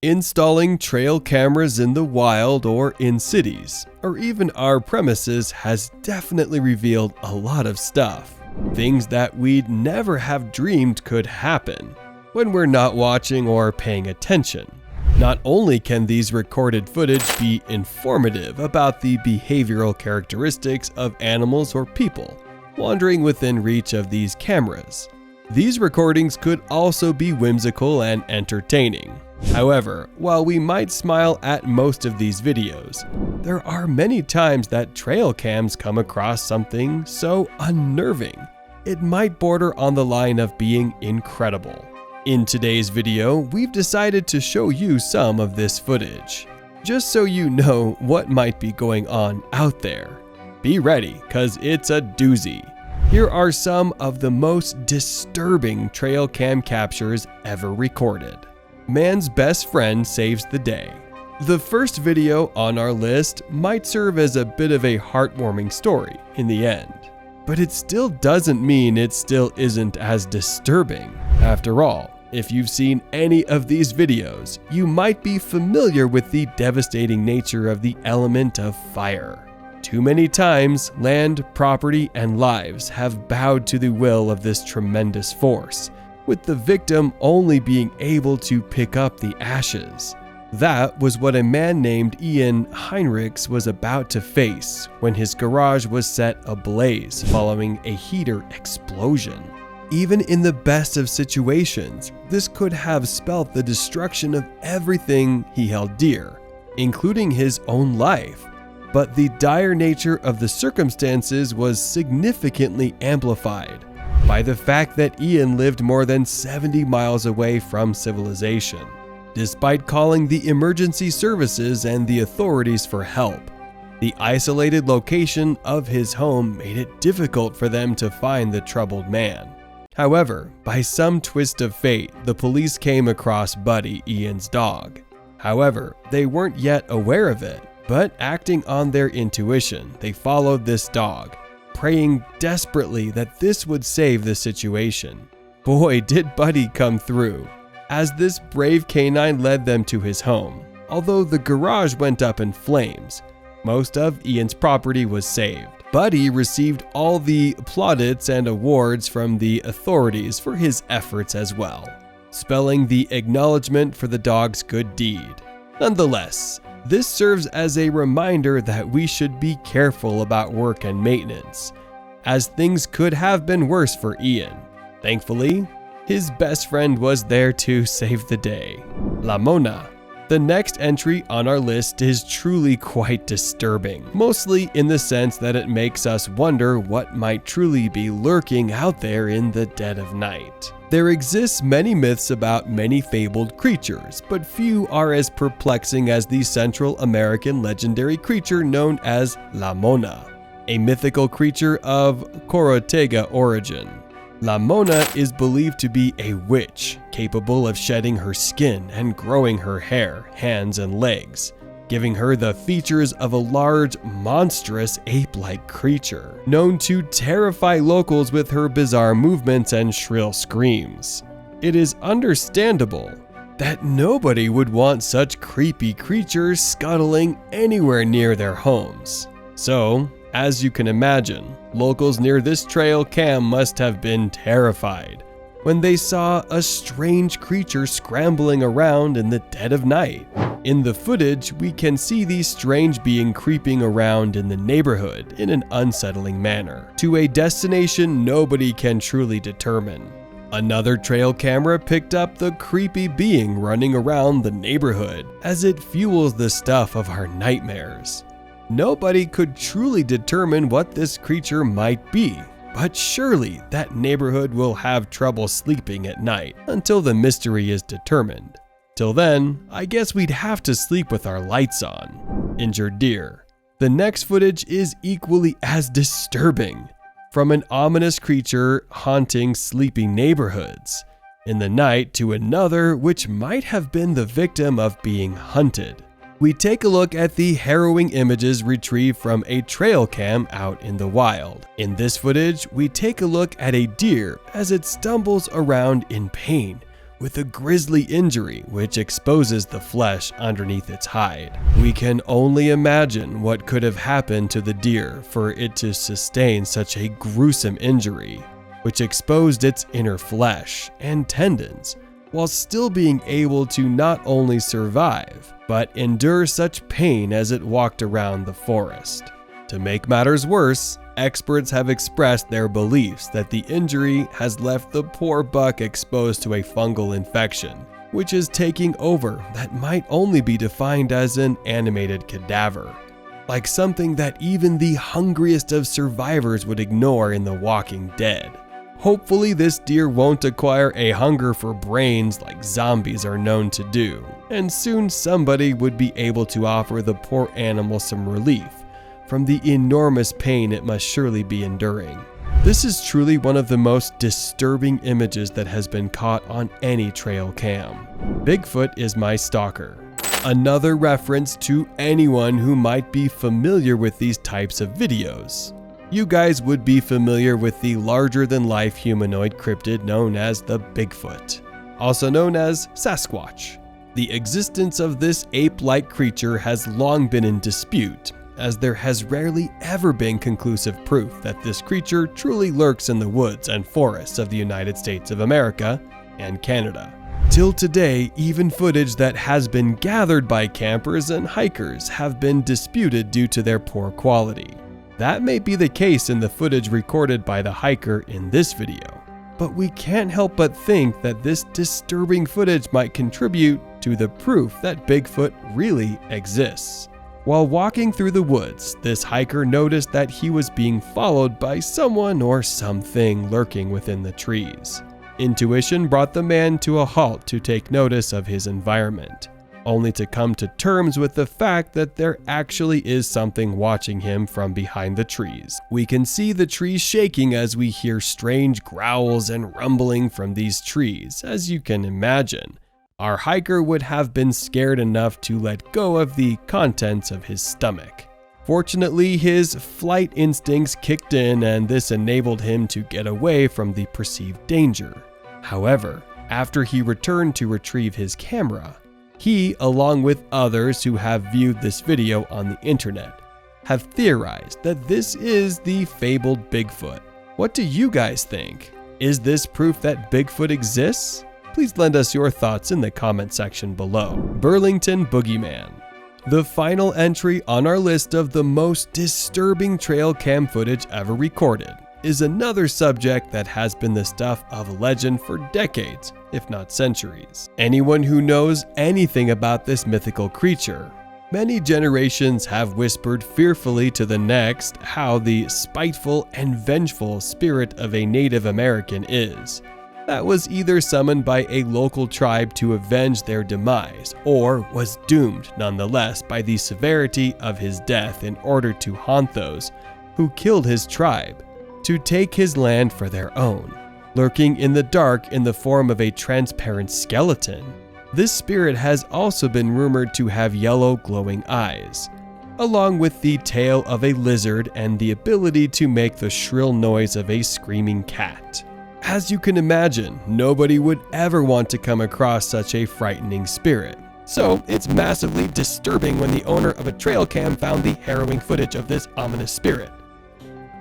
Installing trail cameras in the wild or in cities, or even our premises, has definitely revealed a lot of stuff. Things that we'd never have dreamed could happen when we're not watching or paying attention. Not only can these recorded footage be informative about the behavioral characteristics of animals or people wandering within reach of these cameras, these recordings could also be whimsical and entertaining. However, while we might smile at most of these videos, there are many times that trail cams come across something so unnerving, it might border on the line of being incredible. In today's video, we've decided to show you some of this footage, just so you know what might be going on out there. Be ready, cause it's a doozy. Here are some of the most disturbing trail cam captures ever recorded. Man's best friend saves the day. The first video on our list might serve as a bit of a heartwarming story in the end, but it still doesn't mean it still isn't as disturbing. After all, if you've seen any of these videos, you might be familiar with the devastating nature of the element of fire. Too many times, land, property, and lives have bowed to the will of this tremendous force, with the victim only being able to pick up the ashes. That was what a man named Ian Heinrichs was about to face when his garage was set ablaze following a heater explosion. Even in the best of situations, this could have spelt the destruction of everything he held dear, including his own life. But the dire nature of the circumstances was significantly amplified by the fact that Ian lived more than 70 miles away from civilization. Despite calling the emergency services and the authorities for help, the isolated location of his home made it difficult for them to find the troubled man. However, by some twist of fate, the police came across Buddy, Ian's dog. However, they weren't yet aware of it, but acting on their intuition, they followed this dog, praying desperately that this would save the situation. Boy, did Buddy come through, as this brave canine led them to his home. Although the garage went up in flames, most of Ian's property was saved. Buddy received all the plaudits and awards from the authorities for his efforts as well, spelling the acknowledgement for the dog's good deed. Nonetheless, this serves as a reminder that we should be careful about work and maintenance, as things could have been worse for Ian. Thankfully, his best friend was there to save the day. La Mona. The next entry on our list is truly quite disturbing, mostly in the sense that it makes us wonder what might truly be lurking out there in the dead of night. There exists many myths about many fabled creatures, but few are as perplexing as the Central American legendary creature known as La Mona, a mythical creature of Corotega origin. La Mona is believed to be a witch, capable of shedding her skin and growing her hair, hands, and legs, giving her the features of a large, monstrous ape-like creature, known to terrify locals with her bizarre movements and shrill screams. It is understandable that nobody would want such creepy creatures scuttling anywhere near their homes. So, as you can imagine, locals near this trail cam must have been terrified when they saw a strange creature scrambling around in the dead of night. In the footage, we can see the strange being creeping around in the neighborhood in an unsettling manner, to a destination nobody can truly determine. Another trail camera picked up the creepy being running around the neighborhood as it fuels the stuff of our nightmares. Nobody could truly determine what this creature might be, but surely that neighborhood will have trouble sleeping at night until the mystery is determined. Till then, I guess we'd have to sleep with our lights on. Injured deer. The next footage is equally as disturbing, from an ominous creature haunting sleeping neighborhoods in the night to another which might have been the victim of being hunted. We take a look at the harrowing images retrieved from a trail cam out in the wild. In this footage, we take a look at a deer as it stumbles around in pain, with a grisly injury which exposes the flesh underneath its hide. We can only imagine what could have happened to the deer for it to sustain such a gruesome injury, which exposed its inner flesh and tendons, while still being able to not only survive, but endure such pain as it walked around the forest. To make matters worse, experts have expressed their beliefs that the injury has left the poor buck exposed to a fungal infection, which is taking over that might only be defined as an animated cadaver, like something that even the hungriest of survivors would ignore in The Walking Dead. Hopefully this deer won't acquire a hunger for brains like zombies are known to do, and soon somebody would be able to offer the poor animal some relief from the enormous pain it must surely be enduring. This is truly one of the most disturbing images that has been caught on any trail cam. Bigfoot is my stalker. Another reference to anyone who might be familiar with these types of videos. You guys would be familiar with the larger-than-life humanoid cryptid known as the Bigfoot, also known as Sasquatch. The existence of this ape-like creature has long been in dispute, as there has rarely ever been conclusive proof that this creature truly lurks in the woods and forests of the United States of America and Canada. Till today, even footage that has been gathered by campers and hikers have been disputed due to their poor quality. That may be the case in the footage recorded by the hiker in this video, but we can't help but think that this disturbing footage might contribute to the proof that Bigfoot really exists. While walking through the woods, this hiker noticed that he was being followed by someone or something lurking within the trees. Intuition brought the man to a halt to take notice of his environment, only to come to terms with the fact that there actually is something watching him from behind the trees. We can see the trees shaking as we hear strange growls and rumbling from these trees, as you can imagine. Our hiker would have been scared enough to let go of the contents of his stomach. Fortunately, his flight instincts kicked in and this enabled him to get away from the perceived danger. However, after he returned to retrieve his camera, he, along with others who have viewed this video on the internet, have theorized that this is the fabled Bigfoot. What do you guys think? Is this proof that Bigfoot exists? Please lend us your thoughts in the comment section below. Burlington Boogeyman. The final entry on our list of the most disturbing trail cam footage ever recorded is another subject that has been the stuff of legend for decades, if not centuries. Anyone who knows anything about this mythical creature, many generations have whispered fearfully to the next how the spiteful and vengeful spirit of a Native American is. That was either summoned by a local tribe to avenge their demise, or was doomed nonetheless by the severity of his death in order to haunt those who killed his tribe, to take his land for their own. Lurking in the dark in the form of a transparent skeleton, this spirit has also been rumored to have yellow glowing eyes, along with the tail of a lizard and the ability to make the shrill noise of a screaming cat. As you can imagine, nobody would ever want to come across such a frightening spirit. So it's massively disturbing when the owner of a trail cam found the harrowing footage of this ominous spirit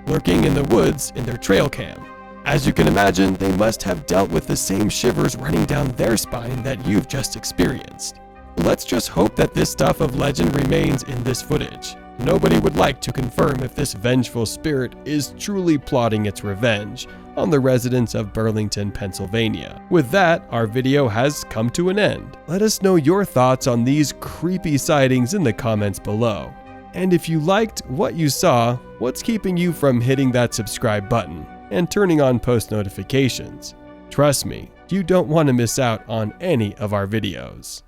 lurking in the woods in their trail cam. As you can imagine, they must have dealt with the same shivers running down their spine that you've just experienced. Let's just hope that this stuff of legend remains in this footage. Nobody would like to confirm if this vengeful spirit is truly plotting its revenge on the residents of Burlington, Pennsylvania. With that, our video has come to an end. Let us know your thoughts on these creepy sightings in the comments below. And if you liked what you saw, what's keeping you from hitting that subscribe button and turning on post notifications? Trust me, you don't want to miss out on any of our videos.